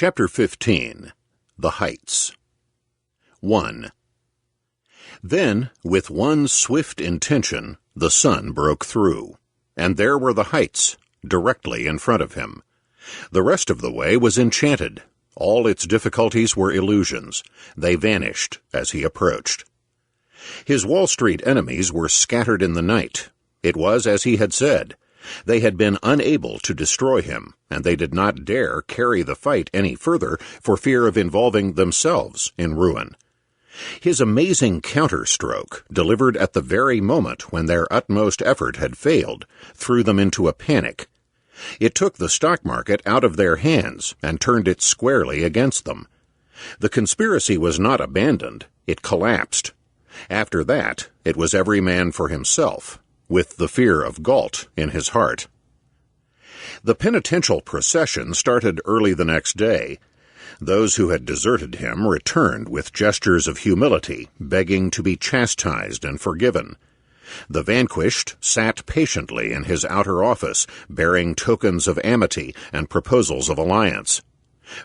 Chapter 15. The Heights. 1. Then, with one swift intention, the sun broke through, and there were the heights, directly in front of him. The rest of the way was enchanted. All its difficulties were illusions. They vanished as he approached. His Wall Street enemies were scattered in the night. It was as he had said. They had been unable to destroy him, and they did not dare carry the fight any further for fear of involving themselves in ruin. His amazing counterstroke, delivered at the very moment when their utmost effort had failed, threw them into a panic. It took the stock market out of their hands and turned it squarely against them. The conspiracy was not abandoned. It collapsed. After that, it was every man for himself, with the fear of Galt in his heart. The penitential procession started early the next day. Those who had deserted him returned with gestures of humility, begging to be chastised and forgiven. The vanquished sat patiently in his outer office, bearing tokens of amity and proposals of alliance.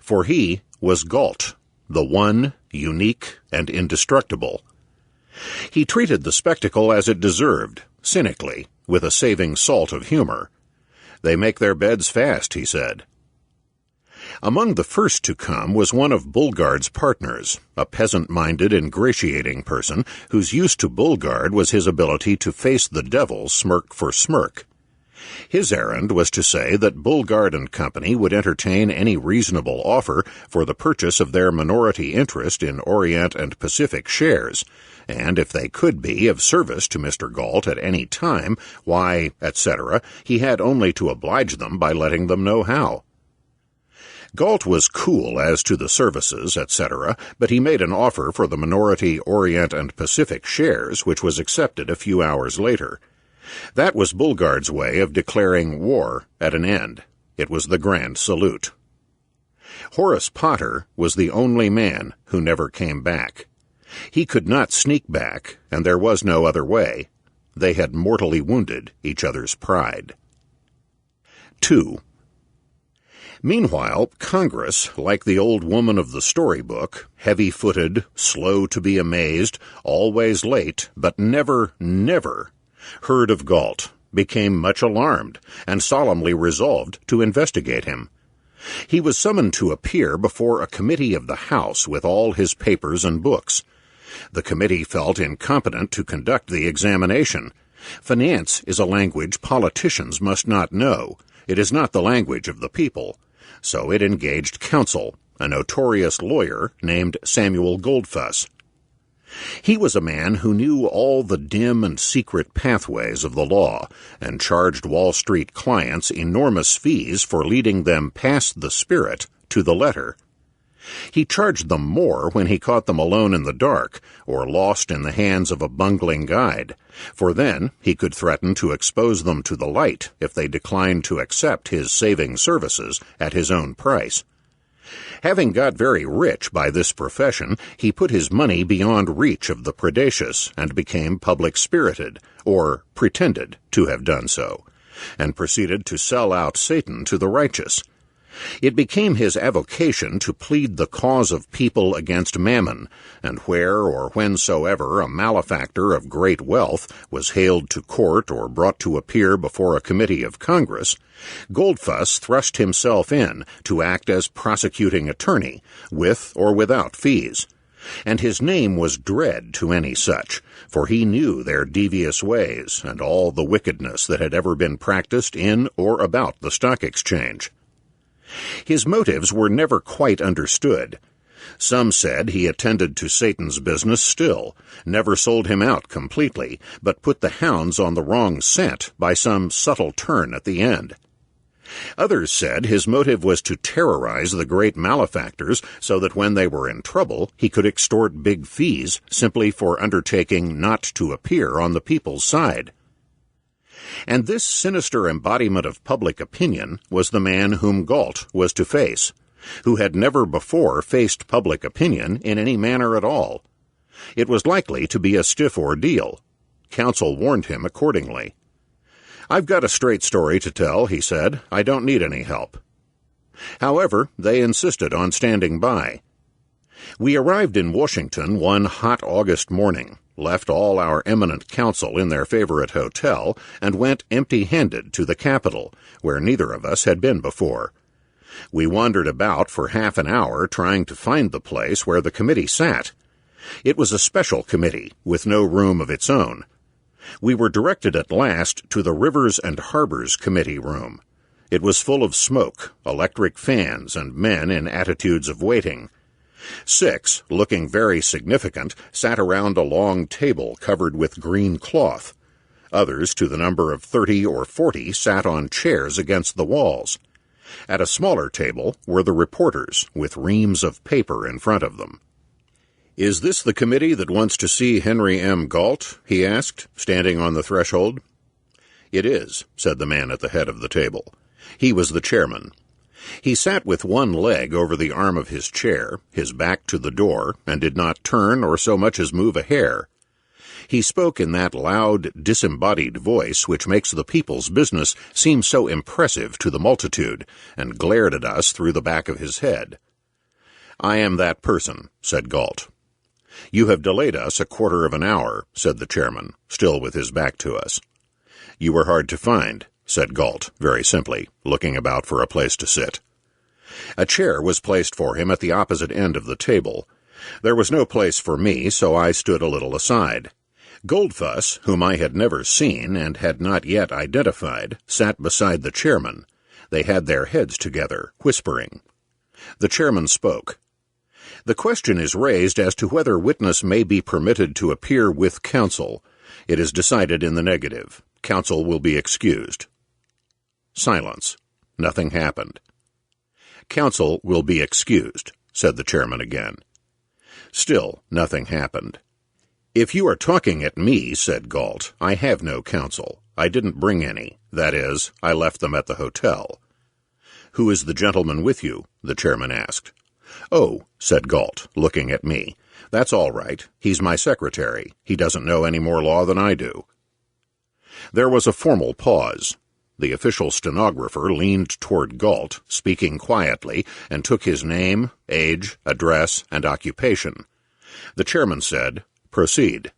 For he was Galt, the one, unique, and indestructible. He treated the spectacle as it deserved, cynically, with a saving salt of humor. "They make their beds fast," he said. Among the first to come was one of Bulgard's partners, a peasant-minded, ingratiating person whose use to Bulgard was his ability to face the devil smirk for smirk. His errand was to say that Bulgard and Company would entertain any reasonable offer for the purchase of their minority interest in Orient and Pacific shares, and if they could be of service to Mr. Galt at any time, why, etc., he had only to oblige them by letting them know how. Galt was cool as to the services, etc., but he made an offer for the minority Orient and Pacific shares, which was accepted a few hours later. That was Bulgard's way of declaring war at an end. It was the grand salute. Horace Potter was the only man who never came back. He could not sneak back, and there was no other way. They had mortally wounded each other's pride. 2. Meanwhile, Congress, like the old woman of the storybook, heavy-footed, slow to be amazed, always late, but never, never, heard of Galt, became much alarmed, and solemnly resolved to investigate him. He was summoned to appear before a committee of the House with all his papers and books. The committee felt incompetent to conduct the examination. Finance is a language politicians must not know. It is not the language of the people. So it engaged counsel, a notorious lawyer named Samuel Goldfuss. He was a man who knew all the dim and secret pathways of the law, and charged Wall Street clients enormous fees for leading them past the spirit to the letter. He charged them more when he caught them alone in the dark, or lost in the hands of a bungling guide, for then he could threaten to expose them to the light if they declined to accept his saving services at his own price. Having got very rich by this profession, he put his money beyond reach of the predacious and became public-spirited, or pretended to have done so, and proceeded to sell out Satan to the righteous. It became his avocation to plead the cause of people against mammon, and where or whensoever a malefactor of great wealth was haled to court or brought to appear before a committee of Congress, Goldfuss thrust himself in to act as prosecuting attorney, with or without fees. And his name was dread to any such, for he knew their devious ways and all the wickedness that had ever been practiced in or about the stock exchange. His motives were never quite understood. Some said he attended to Satan's business still, never sold him out completely, but put the hounds on the wrong scent by some subtle turn at the end. Others said his motive was to terrorize the great malefactors so that when they were in trouble he could extort big fees simply for undertaking not to appear on the people's side. And this sinister embodiment of public opinion was the man whom Galt was to face, who had never before faced public opinion in any manner at all. It was likely to be a stiff ordeal. Counsel warned him accordingly. "I've got a straight story to tell," he said. "I don't need any help." However, they insisted on standing by. We arrived in Washington one hot August morning, left all our eminent counsel in their favorite hotel, and went empty-handed to the Capitol, where neither of us had been before. We wandered about for half an hour trying to find the place where the committee sat. It was a special committee, with no room of its own. We were directed at last to the Rivers and Harbors Committee room. It was full of smoke, electric fans, and men in attitudes of waiting. 6, looking very significant, sat around a long table covered with green cloth. Others, to the number of 30 or 40, sat on chairs against the walls. At a smaller table were the reporters, with reams of paper in front of them. "Is this the committee that wants to see Henry M. Galt?" he asked, standing on the threshold. "It is," said the man at the head of the table. He was the chairman. He sat with one leg over the arm of his chair, his back to the door, and did not turn or so much as move a hair. He spoke in that loud, disembodied voice which makes the people's business seem so impressive to the multitude, and glared at us through the back of his head. "I am that person," said Galt. "You have delayed us a quarter of an hour," said the chairman, still with his back to us. "You were hard to find," said Galt, very simply, looking about for a place to sit. A chair was placed for him at the opposite end of the table. There was no place for me, so I stood a little aside. Goldfuss, whom I had never seen and had not yet identified, sat beside the chairman. They had their heads together, whispering. The chairman spoke. "The question is raised as to whether witness may be permitted to appear with counsel. It is decided in the negative. Counsel will be excused." Silence. Nothing happened. "Counsel will be excused," said the chairman again. Still nothing happened. "If you are talking at me," said Galt, "I have no counsel. I didn't bring any. That is, I left them at the hotel." "Who is the gentleman with you?" the chairman asked. "Oh," said Galt, looking at me, "that's all right. He's my secretary. He doesn't know any more law than I do." There was a formal pause. The official stenographer leaned toward Galt, speaking quietly, and took his name, age, address, and occupation. The chairman said, "Proceed."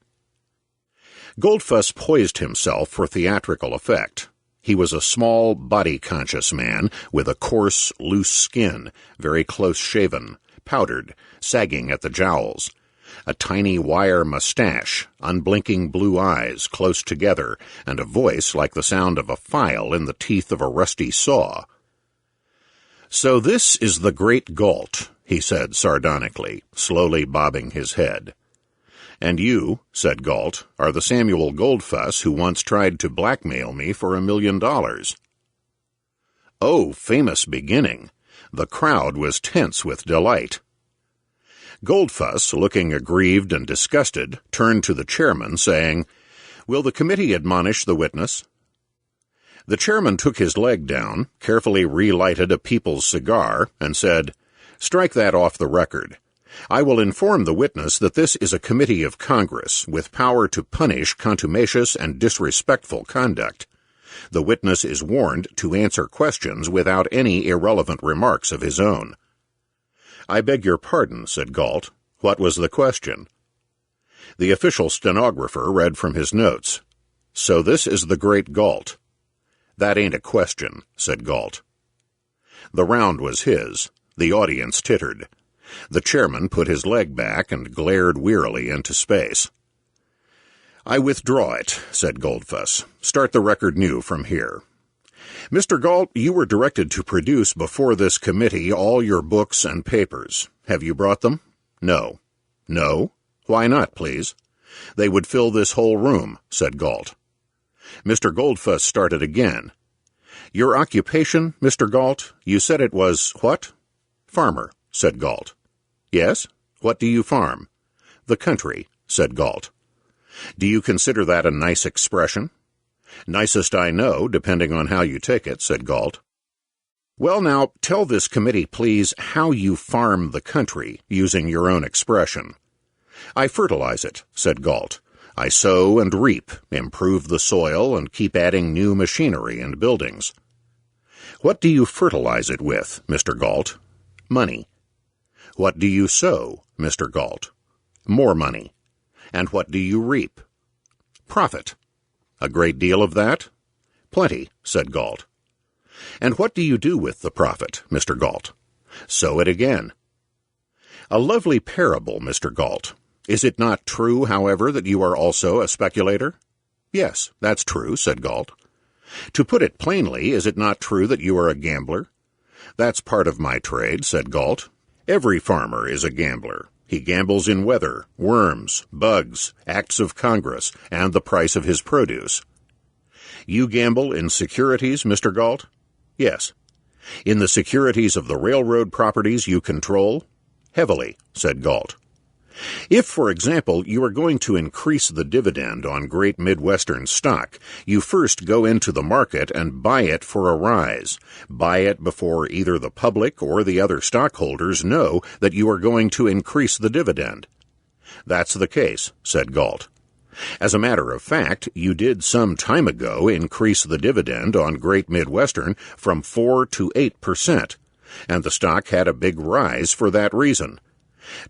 Goldfuss poised himself for theatrical effect. He was a small, body-conscious man with a coarse, loose skin, very close-shaven, powdered, sagging at the jowls. A tiny wire mustache, unblinking blue eyes close together, and a voice like the sound of a file in the teeth of a rusty saw. "So this is the great Galt," he said sardonically, slowly bobbing his head. "And you," said Galt, "are the Samuel Goldfuss who once tried to blackmail me for $1 million. Oh, famous beginning! The crowd was tense with delight. Goldfuss, looking aggrieved and disgusted, turned to the chairman, saying, "Will the committee admonish the witness?" The chairman took his leg down, carefully relighted a people's cigar, and said, "Strike that off the record. I will inform the witness that this is a committee of Congress, with power to punish contumacious and disrespectful conduct. The witness is warned to answer questions without any irrelevant remarks of his own." "I beg your pardon," said Galt. "What was the question?" The official stenographer read from his notes. "So this is the great Galt." "That ain't a question," said Galt. The round was his. The audience tittered. The chairman put his leg back and glared wearily into space. "I withdraw it," said Goldfuss. "Start the record new from here. Mr. Galt, you were directed to produce before this committee all your books and papers. Have you brought them?" "No." "No? Why not, please?" "They would fill this whole room," said Galt. Mr. Goldfuss started again. "Your occupation, Mr. Galt? You said it was what?" "Farmer," said Galt. "Yes? What do you farm?" "The country," said Galt. "Do you consider that a nice expression?" "Nicest I know, depending on how you take it," said Galt. "Well, now, tell this committee, please, how you farm the country, using your own expression." "I fertilize it," said Galt. "I sow and reap, improve the soil, and keep adding new machinery and buildings." What do you fertilize it with, Mr. Galt? Money. What do you sow, Mr. Galt? More money. And what do you reap? Profit. A great deal of that? Plenty, said Galt. And what do you do with the profit, Mr. Galt? Sow it again. A lovely parable, Mr. Galt. Is it not true, however, that you are also a speculator? Yes, that's true, said Galt. To put it plainly, is it not true that you are a gambler? That's part of my trade, said Galt. Every farmer is a gambler. He gambles in weather, worms, bugs, acts of Congress, and the price of his produce. You gamble in securities, Mr. Galt? Yes. In the securities of the railroad properties you control? Heavily, said Galt. If, for example, you are going to increase the dividend on Great Midwestern stock, you first go into the market and buy it for a rise. Buy it before either the public or the other stockholders know that you are going to increase the dividend. That's the case, said Galt. As a matter of fact, you did some time ago increase the dividend on Great Midwestern from 4 to 8%, and the stock had a big rise for that reason.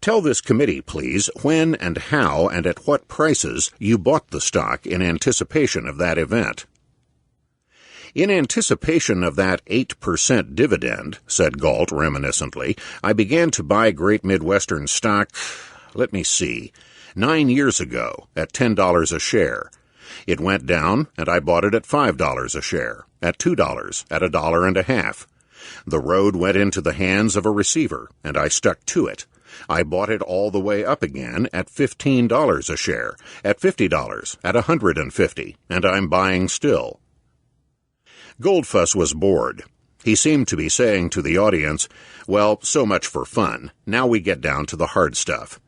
Tell this committee, please, when and how and at what prices you bought the stock in anticipation of that event. In anticipation of that 8% dividend, said Galt reminiscently, I began to buy Great Midwestern stock, 9 years ago, at $10 a share. It went down, and I bought it at $5 a share, at $2, at $1.50. The road went into the hands of a receiver, and I stuck to it. I bought it all the way up again at $15 a share, at $50, at $150, and I'm buying still. Goldfuss was bored. He seemed to be saying to the audience, well, so much for fun. Now we get down to the hard stuff.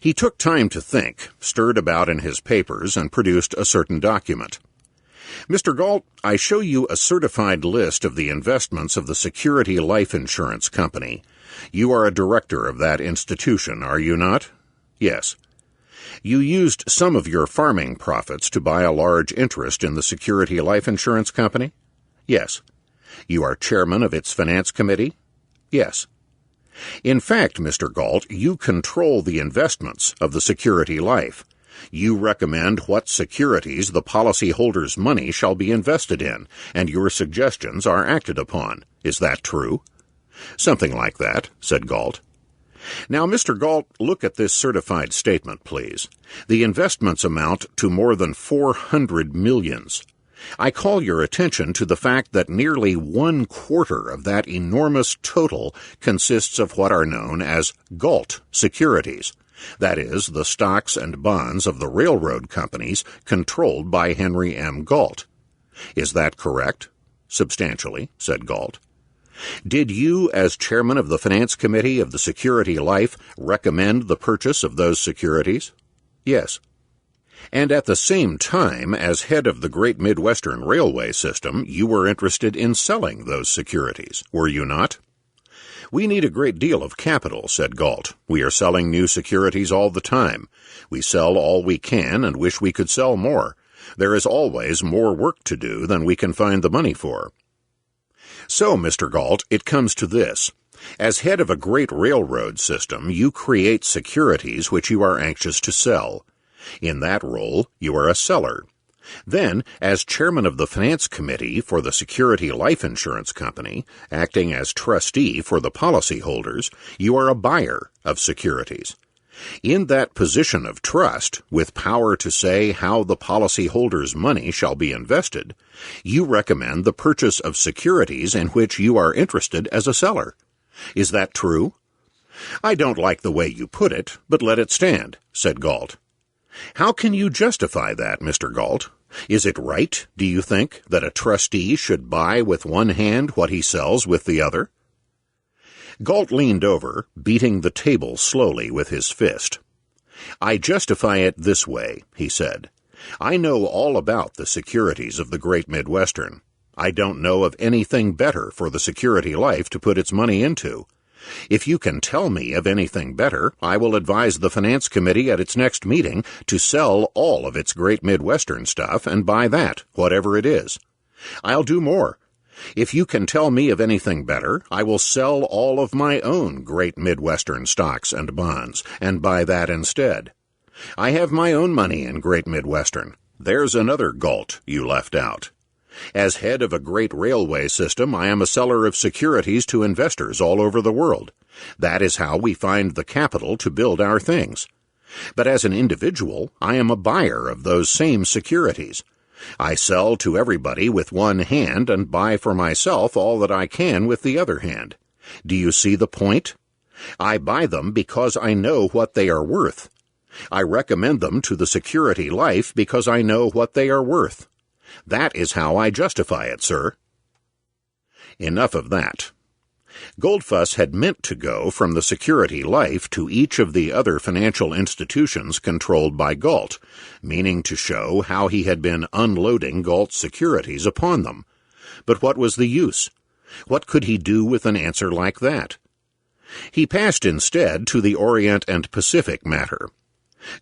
He took time to think, stirred about in his papers, and produced a certain document. Mr. Galt, I show you a certified list of the investments of the Security Life Insurance Company. You are a director of that institution, are you not? Yes. You used some of your farming profits to buy a large interest in the Security Life Insurance Company? Yes. You are chairman of its finance committee? Yes. In fact, Mr. Galt, you control the investments of the Security Life. You recommend what securities the policyholder's money shall be invested in, and your suggestions are acted upon. Is that true? Something like that, said Galt. Now, Mr. Galt, look at this certified statement, please. The investments amount to more than 400 millions. I call your attention to the fact that nearly 1/4 of that enormous total consists of what are known as Galt securities. That is, the stocks and bonds of the railroad companies controlled by Henry M. Galt. Is that correct? Substantially, said Galt. Did you, as chairman of the finance committee of the Security Life, recommend the purchase of those securities? Yes. And at the same time, as head of the Great Midwestern Railway System, you were interested in selling those securities, were you not? We need a great deal of capital, said Galt. We are selling new securities all the time. We sell all we can and wish we could sell more. There is always more work to do than we can find the money for. So, Mr. Galt, it comes to this. As head of a great railroad system, you create securities which you are anxious to sell. In that role, you are a seller. Then, as chairman of the finance committee for the Security Life Insurance Company, acting as trustee for the policyholders, you are a buyer of securities. In that position of trust, with power to say how the policyholders' money shall be invested, you recommend the purchase of securities in which you are interested as a seller. Is that true? I don't like the way you put it, but let it stand, said Galt. How can you justify that, Mr. Galt? Is it right, do you think, that a trustee should buy with one hand what he sells with the other? Galt leaned over, beating the table slowly with his fist. I justify it this way, he said. I know all about the securities of the Great Midwestern. I don't know of anything better for the Security Life to put its money into. If you can tell me of anything better, I will advise the Finance Committee at its next meeting to sell all of its Great Midwestern stuff and buy that, whatever it is. I'll do more. If you can tell me of anything better, I will sell all of my own great Midwestern stocks and bonds and buy that instead. I have my own money in Great Midwestern. There's another galt you left out. As head of a great railway system, I am a seller of securities to investors all over the world. That is how we find the capital to build our things. But as an individual, I am a buyer of those same securities. I sell to everybody with one hand and buy for myself all that I can with the other hand. Do you see the point? I buy them because I know what they are worth. I recommend them to the security life because I know what they are worth. That is how I justify it, sir. Enough of that. Goldfuss had meant to go from the security life to each of the other financial institutions controlled by Galt, meaning to show how he had been unloading Galt's securities upon them. But what was the use? What could he do with an answer like that? He passed instead to the Orient and Pacific matter.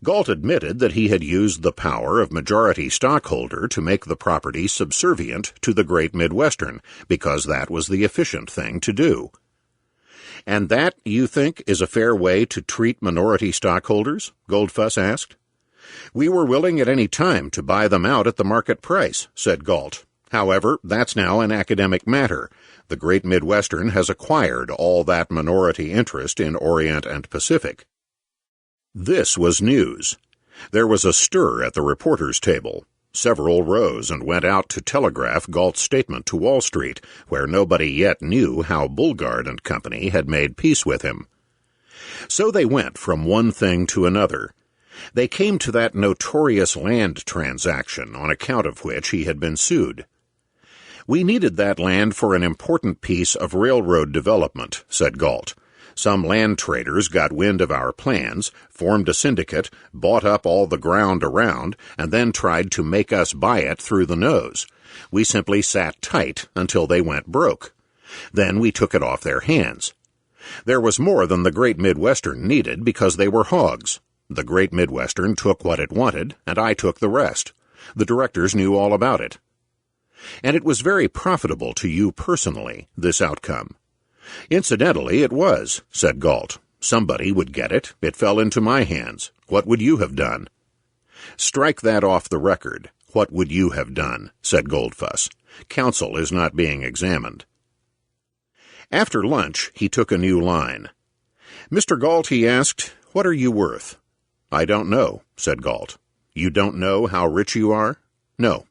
Galt admitted that he had used the power of majority stockholder to make the property subservient to the Great Midwestern, because that was the efficient thing to do. And that, you think, is a fair way to treat minority stockholders? Goldfuss asked. We were willing at any time to buy them out at the market price, said Galt. However, that's now an academic matter. The Great Midwestern has acquired all that minority interest in Orient and Pacific. This was news. There was a stir at the reporters' table. Several rose and went out to telegraph Galt's statement to Wall Street, where nobody yet knew how Boulgard and Company had made peace with him. So they went from one thing to another. They came to that notorious land transaction on account of which he had been sued. We needed that land for an important piece of railroad development, said Galt. Some land traders got wind of our plans, formed a syndicate, bought up all the ground around, and then tried to make us buy it through the nose. We simply sat tight until they went broke. Then we took it off their hands. There was more than the Great Midwestern needed because they were hogs. The Great Midwestern took what it wanted, and I took the rest. The directors knew all about it. And it was very profitable to you personally, this outcome. Incidentally, it was, said Galt. Somebody would get it. It fell into my hands. What would you have done? Strike that off the record. What would you have done? Said Goldfuss. Counsel is not being examined. After lunch, he took a new line. Mr. Galt, he asked, what are you worth? I don't know, said Galt. You don't know how rich you are? No.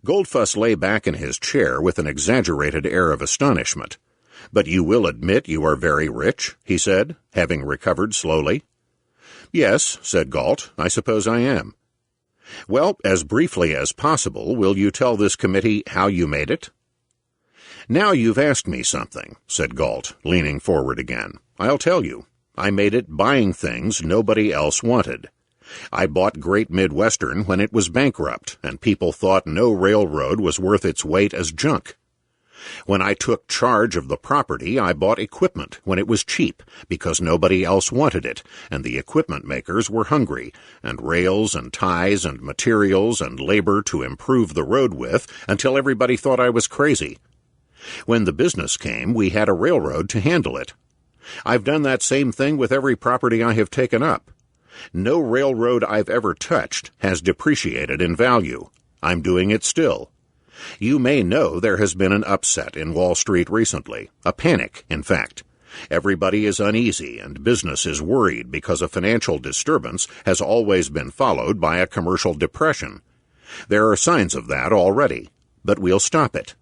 Goldfuss lay back in his chair with an exaggerated air of astonishment. But you will admit you are very rich, he said, having recovered slowly. Yes, said Galt, I suppose I am. Well, as briefly as possible, will you tell this committee how you made it? Now you've asked me something, said Galt, leaning forward again. I'll tell you. I made it buying things nobody else wanted. I bought Great Midwestern when it was bankrupt, and people thought no railroad was worth its weight as junk. When I took charge of the property, I bought equipment when it was cheap, because nobody else wanted it, and the equipment makers were hungry, and rails and ties and materials and labor to improve the road with, until everybody thought I was crazy. When the business came, we had a railroad to handle it. I've done that same thing with every property I have taken up. No railroad I've ever touched has depreciated in value. I'm doing it still. You may know there has been an upset in Wall Street recently, a panic, in fact. Everybody is uneasy and business is worried because a financial disturbance has always been followed by a commercial depression. There are signs of that already, but we'll stop it.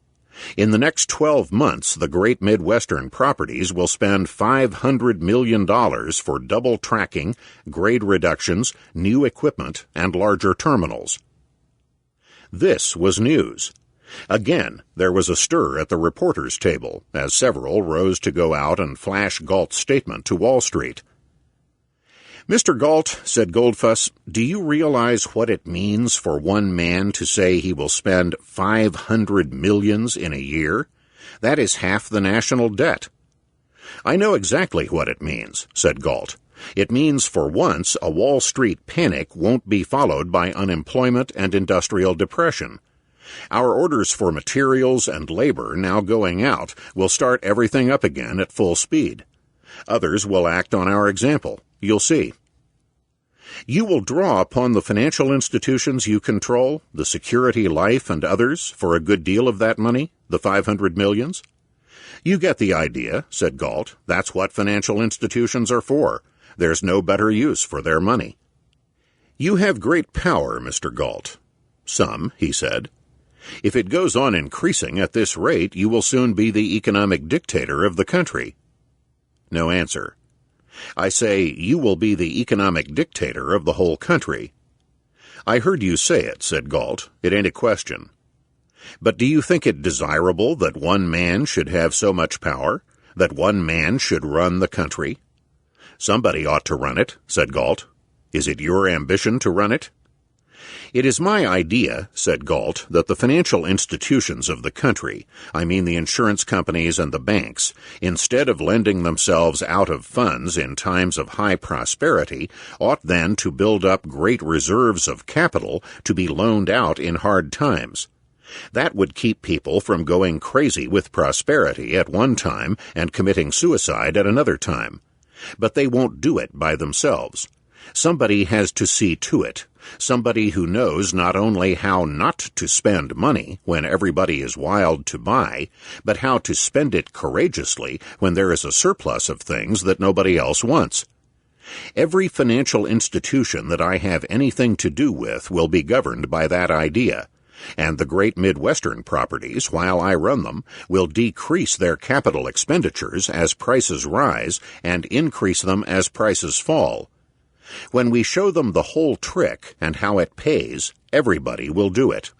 In the next 12 months, the Great Midwestern Properties will spend $500 million for double tracking, grade reductions, new equipment, and larger terminals. This was news. Again, there was a stir at the reporters' table, as several rose to go out and flash Galt's statement to Wall Street. Mr. Galt, said Goldfuss, do you realize what it means for one man to say he will spend 500 millions in a year? That is half the national debt. I know exactly what it means, said Galt. It means for once a Wall Street panic won't be followed by unemployment and industrial depression. Our orders for materials and labor now going out will start everything up again at full speed. Others will act on our example. You'll see. You will draw upon the financial institutions you control, the Security Life and others, for a good deal of that money, the 500 millions. You get the idea, said Galt. That's what financial institutions are for. There's no better use for their money. You have great power, Mr. Galt. Some, he said. If it goes on increasing at this rate, you will soon be the economic dictator of the country. No answer. I say, you will be the economic dictator of the whole country. I heard you say it, said Galt. It ain't a question. But do you think it desirable that one man should have so much power, that one man should run the country? Somebody ought to run it, said Galt. Is it your ambition to run it? It is my idea, said Galt, that the financial institutions of the country, I mean the insurance companies and the banks, instead of lending themselves out of funds in times of high prosperity, ought then to build up great reserves of capital to be loaned out in hard times. That would keep people from going crazy with prosperity at one time and committing suicide at another time. But they won't do it by themselves. Somebody has to see to it. Somebody who knows not only how not to spend money when everybody is wild to buy, but how to spend it courageously when there is a surplus of things that nobody else wants. Every financial institution that I have anything to do with will be governed by that idea, and the great Midwestern properties, while I run them, will decrease their capital expenditures as prices rise and increase them as prices fall. When we show them the whole trick and how it pays, everybody will do it.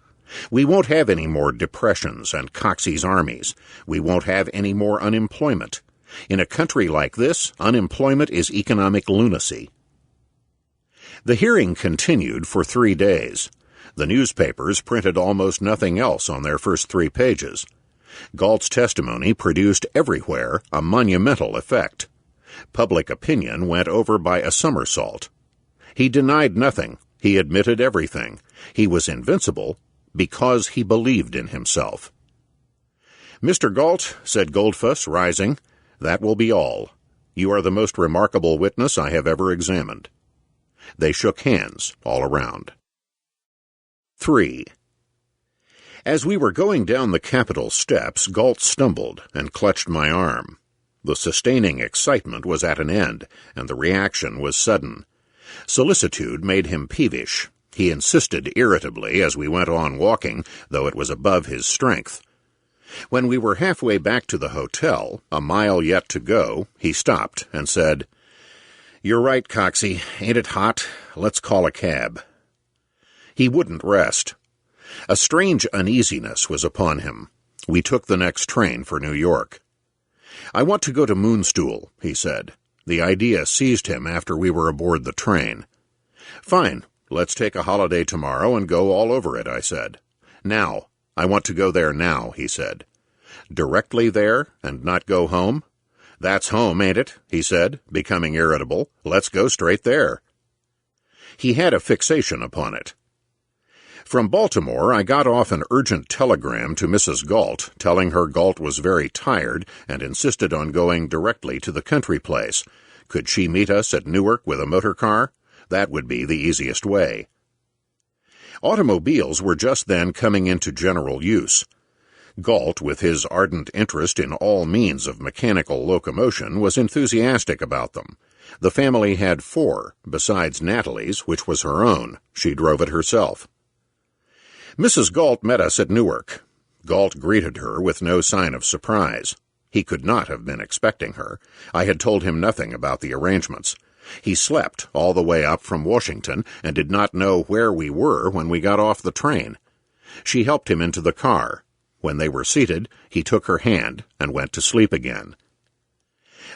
We won't have any more depressions and Coxey's armies. We won't have any more unemployment. In a country like this, unemployment is economic lunacy. The hearing continued for 3 days. The newspapers printed almost nothing else on their first 3 pages. Galt's testimony produced everywhere a monumental effect. Public opinion went over by a somersault. He denied nothing. He admitted everything. He was invincible because he believed in himself. Mr. Galt, said Goldfuss, rising, that will be all. You are the most remarkable witness I have ever examined. They shook hands all around. 3. As we were going down the Capitol steps, Galt stumbled and clutched my arm. The sustaining excitement was at an end, and the reaction was sudden. Solicitude made him peevish. He insisted irritably as we went on walking, though it was above his strength. When we were halfway back to the hotel, a mile yet to go, he stopped and said, "You're right, Coxey. Ain't it hot? Let's call a cab." He wouldn't rest. A strange uneasiness was upon him. We took the next train for New York. "I want to go to Moonstool," he said. The idea seized him after we were aboard the train. "Fine. Let's take a holiday tomorrow and go all over it," I said. "Now. I want to go there now," he said. "Directly there and not go home?" "That's home, ain't it?" he said, becoming irritable. "Let's go straight there." He had a fixation upon it. From Baltimore, I got off an urgent telegram to Mrs. Galt, telling her Galt was very tired and insisted on going directly to the country place. Could she meet us at Newark with a motor car? That would be the easiest way. Automobiles were just then coming into general use. Galt, with his ardent interest in all means of mechanical locomotion, was enthusiastic about them. The family had 4, besides Natalie's, which was her own. She drove it herself. Mrs. Galt met us at Newark. Galt greeted her with no sign of surprise. He could not have been expecting her. I had told him nothing about the arrangements. He slept all the way up from Washington and did not know where we were when we got off the train. She helped him into the car. When they were seated, he took her hand and went to sleep again.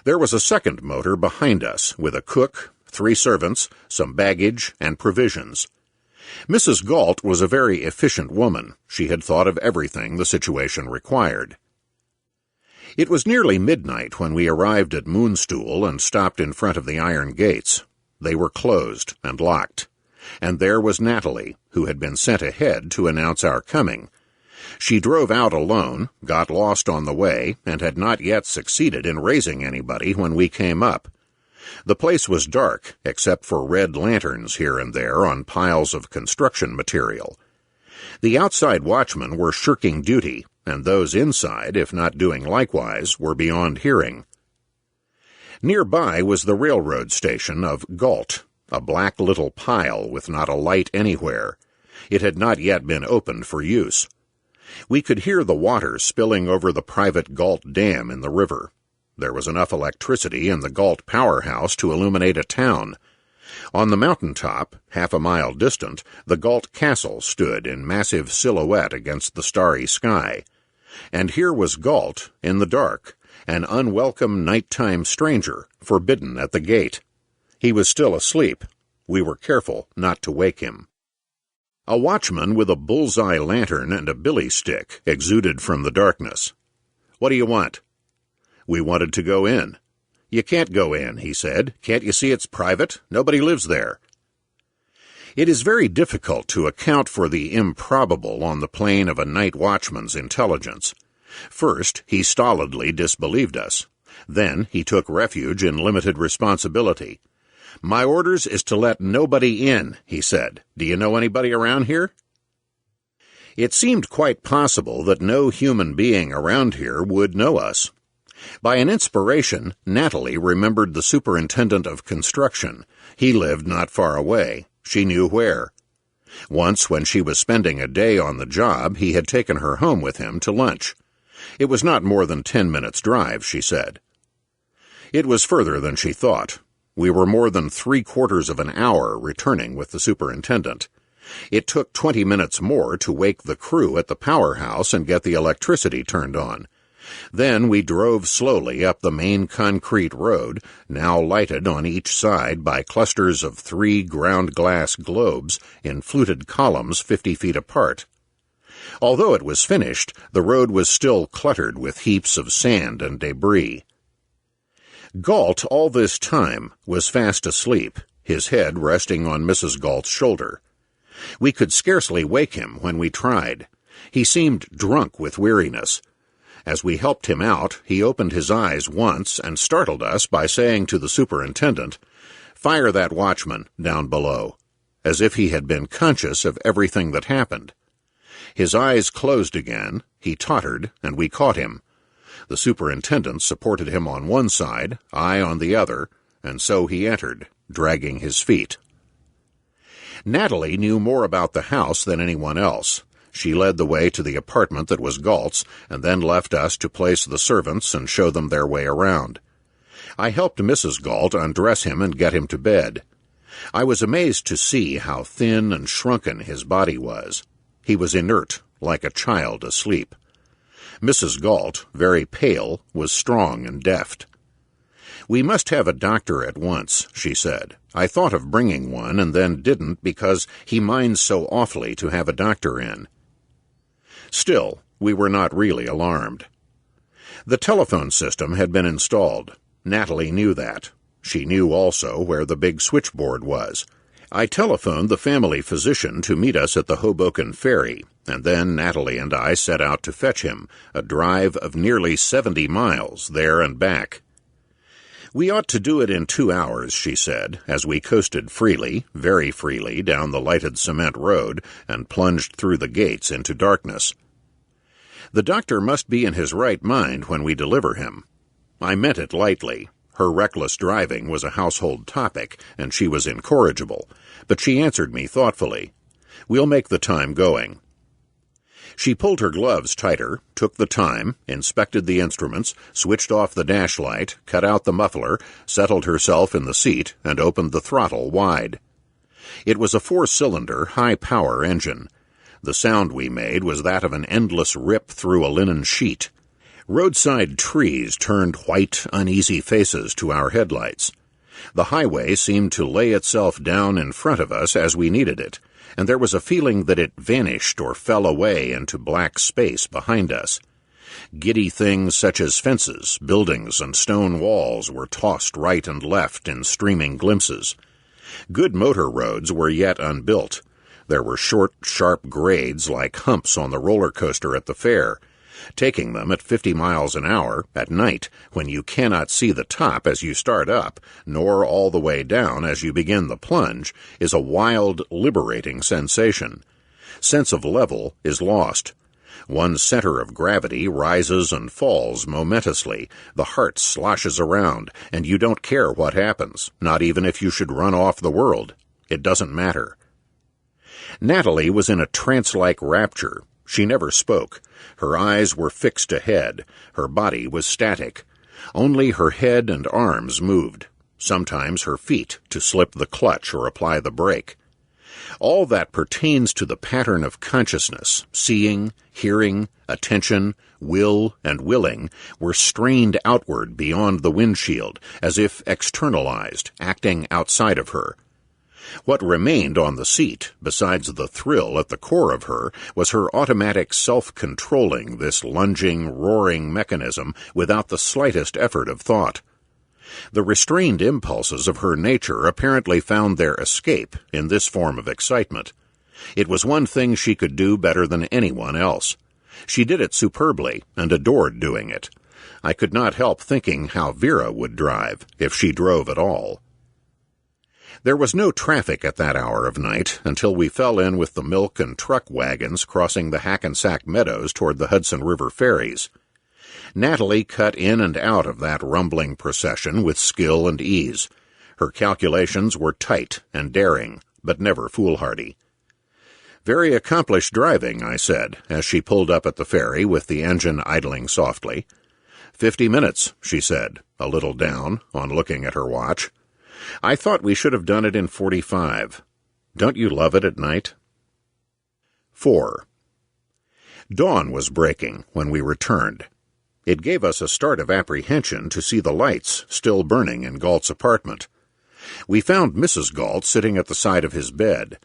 There was a second motor behind us, with a cook, 3 servants, some baggage, and provisions. Mrs. Galt was a very efficient woman. She had thought of everything the situation required. It was nearly midnight when we arrived at Moonstool and stopped in front of the iron gates. They were closed and locked. And there was Natalie, who had been sent ahead to announce our coming. She drove out alone, got lost on the way, and had not yet succeeded in raising anybody when we came up. The place was dark, except for red lanterns here and there on piles of construction material. The outside watchmen were shirking duty, and those inside, if not doing likewise, were beyond hearing. Nearby was the railroad station of Galt, a black little pile with not a light anywhere. It had not yet been opened for use. We could hear the water spilling over the private Galt Dam in the river. There was enough electricity in the Galt powerhouse to illuminate a town. On the mountaintop, half a mile distant, the Galt Castle stood in massive silhouette against the starry sky. And here was Galt, in the dark, an unwelcome nighttime stranger, forbidden at the gate. He was still asleep. We were careful not to wake him. A watchman with a bullseye lantern and a billy stick exuded from the darkness. "What do you want?" We wanted to go in. "You can't go in," he said. "Can't you see it's private? Nobody lives there." It is very difficult to account for the improbable on the plane of a night watchman's intelligence. First, he stolidly disbelieved us. Then he took refuge in limited responsibility. "My orders is to let nobody in," he said. "Do you know anybody around here?" It seemed quite possible that no human being around here would know us. By an inspiration, Natalie remembered the superintendent of construction. He lived not far away. She knew where. Once, when she was spending a day on the job, he had taken her home with him to lunch. It was not more than 10 minutes' drive, she said. It was further than she thought. We were more than 3/4 of an hour returning with the superintendent. It took 20 minutes more to wake the crew at the powerhouse and get the electricity turned on. Then we drove slowly up the main concrete road, now lighted on each side by clusters of 3 ground-glass globes in fluted columns 50 feet apart. Although it was finished, the road was still cluttered with heaps of sand and debris. Galt, all this time, was fast asleep, his head resting on Mrs. Galt's shoulder. We could scarcely wake him when we tried. He seemed drunk with weariness. As we helped him out, he opened his eyes once and startled us by saying to the superintendent, "Fire that watchman down below," as if he had been conscious of everything that happened. His eyes closed again, he tottered, and we caught him. The superintendent supported him on one side, I on the other, and so he entered, dragging his feet. Natalie knew more about the house than anyone else. She led the way to the apartment that was Galt's, and then left us to place the servants and show them their way around. I helped Mrs. Galt undress him and get him to bed. I was amazed to see how thin and shrunken his body was. He was inert, like a child asleep. Mrs. Galt, very pale, was strong and deft. "We must have a doctor at once," she said. "I thought of bringing one and then didn't because he minds so awfully to have a doctor in." Still, we were not really alarmed. The telephone system had been installed. Natalie knew that. She knew also where the big switchboard was. I telephoned the family physician to meet us at the Hoboken ferry, and then Natalie and I set out to fetch him, a drive of nearly 70 miles there and back. "We ought to do it in 2 hours," she said, as we coasted freely, very freely, down the lighted cement road and plunged through the gates into darkness. "The doctor must be in his right mind when we deliver him." I meant it lightly. Her reckless driving was a household topic, and she was incorrigible, but she answered me thoughtfully. "We'll make the time going." She pulled her gloves tighter, took the time, inspected the instruments, switched off the dashlight, cut out the muffler, settled herself in the seat, and opened the throttle wide. It was a 4-cylinder, high-power engine. The sound we made was that of an endless rip through a linen sheet. Roadside trees turned white, uneasy faces to our headlights. The highway seemed to lay itself down in front of us as we needed it, and there was a feeling that it vanished or fell away into black space behind us. Giddy things such as fences, buildings, and stone walls were tossed right and left in streaming glimpses. Good motor roads were yet unbuilt. There were short, sharp grades like humps on the roller coaster at the fair. Taking them at 50 miles an hour at night, when you cannot see the top as you start up, nor all the way down as you begin the plunge, is a wild, liberating sensation. Sense of level is lost. One's center of gravity rises and falls momentously, the heart sloshes around, and you don't care what happens, not even if you should run off the world. It doesn't matter. Natalie was in a trance-like rapture. She never spoke. Her eyes were fixed ahead. Her body was static. Only her head and arms moved, sometimes her feet to slip the clutch or apply the brake. All that pertains to the pattern of consciousness, seeing, hearing, attention, will, and willing, were strained outward beyond the windshield, as if externalized, acting outside of her. What remained on the seat, besides the thrill at the core of her, was her automatic self-controlling this lunging, roaring mechanism without the slightest effort of thought. The restrained impulses of her nature apparently found their escape in this form of excitement. It was one thing she could do better than anyone else. She did it superbly and adored doing it. I could not help thinking how Vera would drive, if she drove at all. There was no traffic at that hour of night until we fell in with the milk and truck wagons crossing the Hackensack meadows toward the Hudson River ferries. Natalie cut in and out of that rumbling procession with skill and ease. Her calculations were tight and daring, but never foolhardy. "Very accomplished driving," I said, as she pulled up at the ferry with the engine idling softly. 50 minutes, she said, a little down, on looking at her watch. "I thought we should have done it in 45. Don't you love it at night?" 4. Dawn was breaking when we returned. It gave us a start of apprehension to see the lights still burning in Galt's apartment. We found Mrs. Galt sitting at the side of his bed.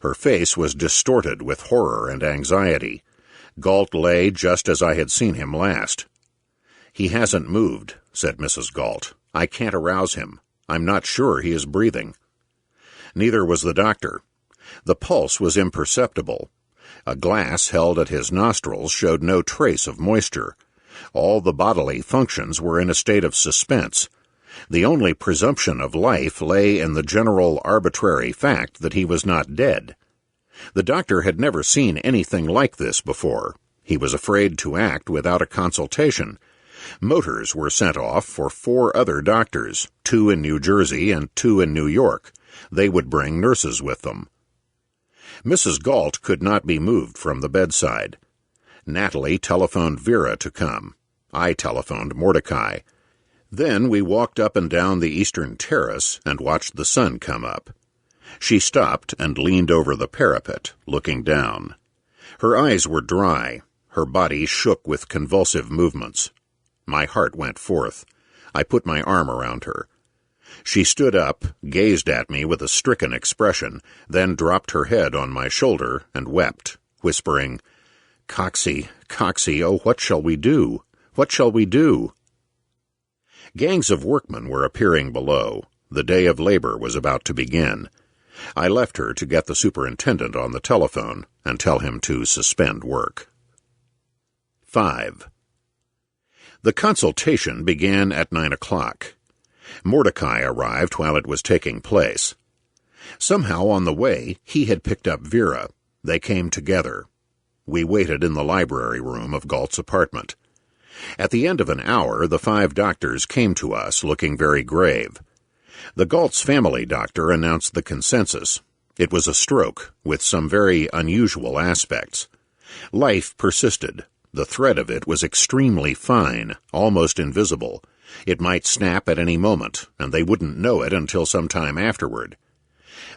Her face was distorted with horror and anxiety. Galt lay just as I had seen him last. "He hasn't moved," said Mrs. Galt. "I can't arouse him. I'm not sure he is breathing." Neither was the doctor. The pulse was imperceptible. A glass held at his nostrils showed no trace of moisture. All the bodily functions were in a state of suspense. The only presumption of life lay in the general arbitrary fact that he was not dead. The doctor had never seen anything like this before. He was afraid to act without a consultation. Motors were sent off for 4 other doctors, 2 in New Jersey and 2 in New York. They would bring nurses with them. Mrs. Galt could not be moved from the bedside. Natalie telephoned Vera to come. I telephoned Mordecai. Then we walked up and down the eastern terrace and watched the sun come up. She stopped and leaned over the parapet, looking down. Her eyes were dry. Her body shook with convulsive movements. My heart went forth. I put my arm around her. She stood up, gazed at me with a stricken expression, then dropped her head on my shoulder and wept, whispering, "Coxey, Coxey, oh, what shall we do? What shall we do?" Gangs of workmen were appearing below. The day of labor was about to begin. I left her to get the superintendent on the telephone and tell him to suspend work. 5. The consultation began at 9 o'clock. Mordecai arrived while it was taking place. Somehow on the way he had picked up Vera. They came together. We waited in the library room of Galt's apartment. At the end of an hour the 5 doctors came to us, looking very grave. The Galt's family doctor announced the consensus. It was a stroke, with some very unusual aspects. Life persisted. The thread of it was extremely fine, almost invisible. It might snap at any moment, and they wouldn't know it until some time afterward.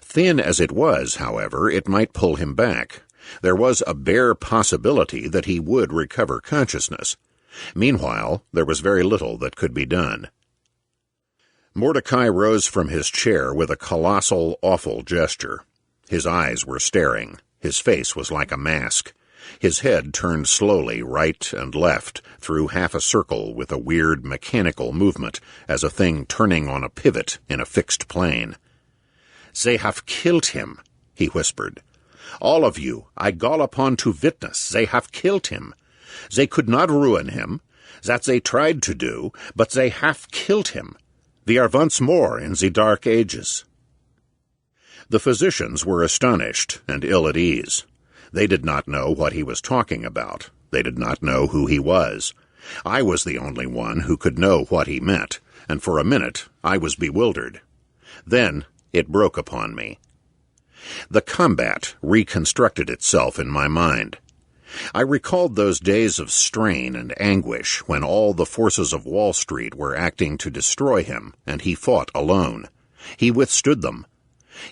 Thin as it was, however, it might pull him back. There was a bare possibility that he would recover consciousness. Meanwhile, there was very little that could be done. Mordecai rose from his chair with a colossal, awful gesture. His eyes were staring. His face was like a mask. His head turned slowly right and left through half a circle with a weird mechanical movement, as a thing turning on a pivot in a fixed plane. "They have killed him," he whispered. All of you, I call upon to witness, they have killed him. They could not ruin him, that they tried to do, but they have killed him. We are once more in the dark ages." The physicians were astonished and ill at ease. They did not know what he was talking about. They did not know who he was. I was the only one who could know what he meant, and for a minute I was bewildered. Then it broke upon me. The combat reconstructed itself in my mind. I recalled those days of strain and anguish when all the forces of Wall Street were acting to destroy him, and he fought alone. He withstood them.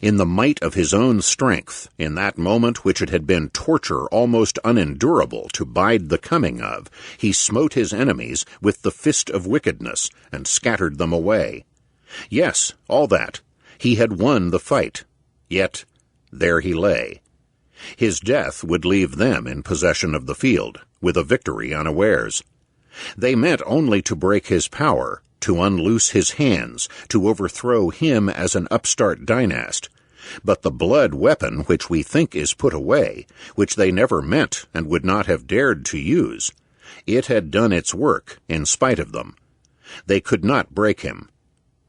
In the might of his own strength, in that moment which it had been torture almost unendurable to bide the coming of, he smote his enemies with the fist of wickedness and scattered them away. Yes, all that. He had won the fight. Yet there he lay. His death would leave them in possession of the field, with a victory unawares. They meant only to break his power, to unloose his hands, to overthrow him as an upstart dynast. But the blood weapon which we think is put away, which they never meant and would not have dared to use, it had done its work in spite of them. They could not break him.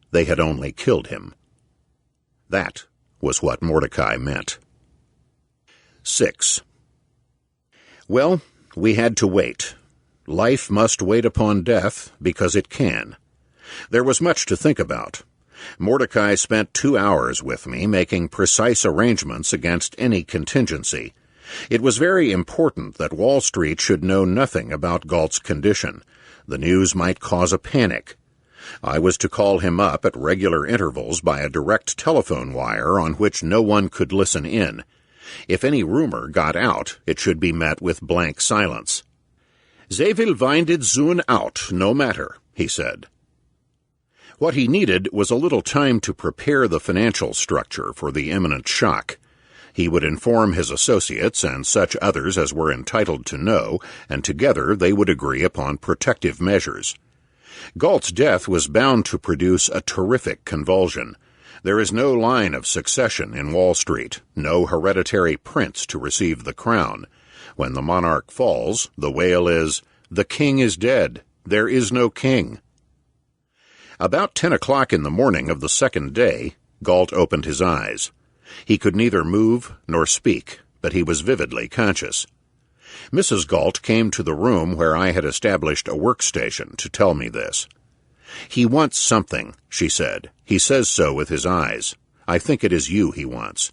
They had only killed him. That was what Mordecai meant. 6. Well, we had to wait. Life must wait upon death because it can. There was much to think about. Mordecai spent 2 hours with me making precise arrangements against any contingency. It was very important that Wall Street should know nothing about Galt's condition. The news might cause a panic. I was to call him up at regular intervals by a direct telephone wire on which no one could listen in. If any rumor got out, it should be met with blank silence. "They will find it soon out, no matter," he said. What he needed was a little time to prepare the financial structure for the imminent shock. He would inform his associates and such others as were entitled to know, and together they would agree upon protective measures. Galt's death was bound to produce a terrific convulsion. There is no line of succession in Wall Street, no hereditary prince to receive the crown. When the monarch falls, the wail is, "The king is dead. There is no king." About 10 o'clock in the morning of the second day, Galt opened his eyes. He could neither move nor speak, but he was vividly conscious. Mrs. Galt came to the room where I had established a workstation to tell me this. "He wants something," she said. "He says so with his eyes. I think it is you he wants."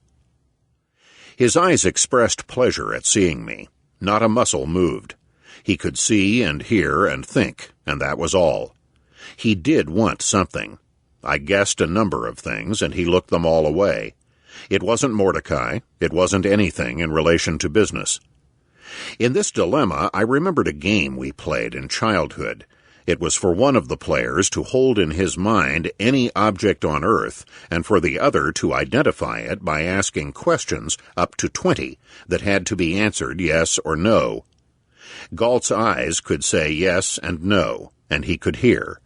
His eyes expressed pleasure at seeing me. Not a muscle moved. He could see and hear and think, and that was all. He did want something. I guessed a number of things, and he looked them all away. It wasn't Mordecai. It wasn't anything in relation to business. In this dilemma, I remembered a game we played in childhood. It was for one of the players to hold in his mind any object on earth, and for the other to identify it by asking questions up to 20 that had to be answered yes or no. Galt's eyes could say yes and no, and he could hear.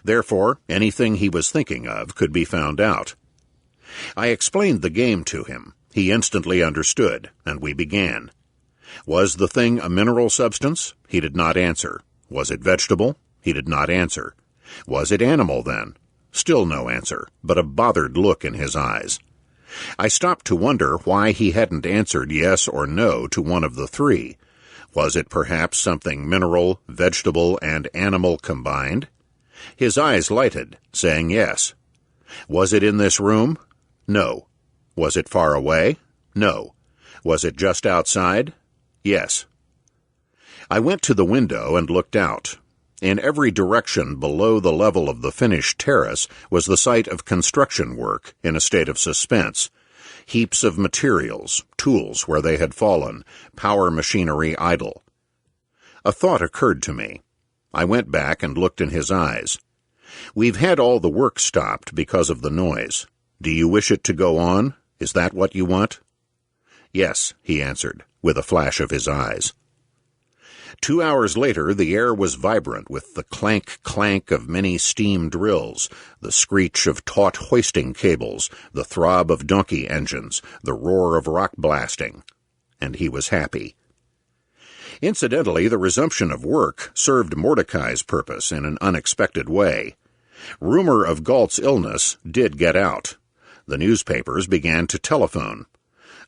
Therefore, anything he was thinking of could be found out. I explained the game to him. He instantly understood, and we began. Was the thing a mineral substance? He did not answer. Was it vegetable? He did not answer. Was it animal, then? Still no answer, but a bothered look in his eyes. I stopped to wonder why he hadn't answered yes or no to one of the three. Was it perhaps something mineral, vegetable, and animal combined? His eyes lighted, saying yes. Was it in this room? No. Was it far away? No. Was it just outside? Yes. I went to the window and looked out. In every direction below the level of the finished terrace was the site of construction work in a state of suspense. Heaps of materials, tools where they had fallen, power machinery idle. A thought occurred to me. I went back and looked in his eyes. "We've had all the work stopped because of the noise. Do you wish it to go on? Is that what you want?" "Yes," he answered, with a flash of his eyes. 2 hours later, the air was vibrant with the clank-clank of many steam drills, the screech of taut hoisting cables, the throb of donkey engines, the roar of rock blasting. And he was happy. Incidentally, the resumption of work served Mordecai's purpose in an unexpected way. Rumor of Galt's illness did get out. The newspapers began to telephone.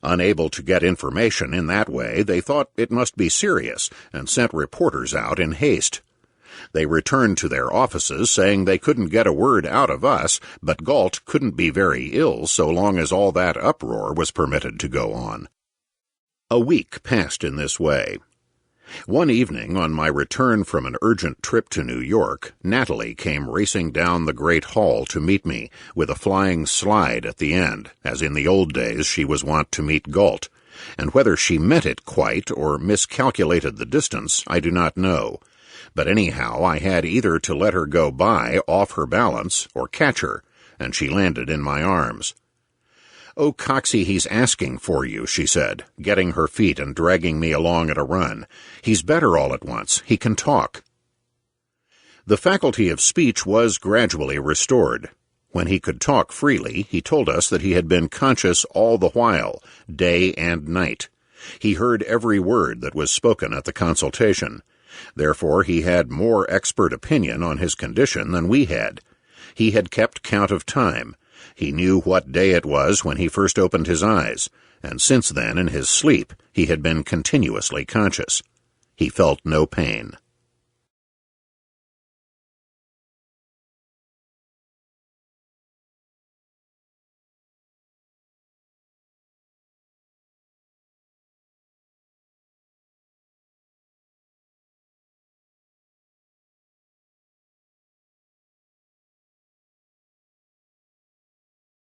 Unable to get information in that way, they thought it must be serious and sent reporters out in haste. They returned to their offices saying they couldn't get a word out of us, but Galt couldn't be very ill so long as all that uproar was permitted to go on. A week passed in this way. One evening, on my return from an urgent trip to New York, Natalie came racing down the great hall to meet me, with a flying slide at the end, as in the old days she was wont to meet Galt, and whether she meant it quite or miscalculated the distance, I do not know. But anyhow, I had either to let her go by off her balance or catch her, and she landed in my arms. "Oh, Coxey, he's asking for you," she said, getting her feet and dragging me along at a run. "He's better all at once. He can talk." The faculty of speech was gradually restored. When he could talk freely, he told us that he had been conscious all the while, day and night. He heard every word that was spoken at the consultation. Therefore he had more expert opinion on his condition than we had. He had kept count of time. He knew what day it was when he first opened his eyes, and since then, in his sleep, he had been continuously conscious. He felt no pain.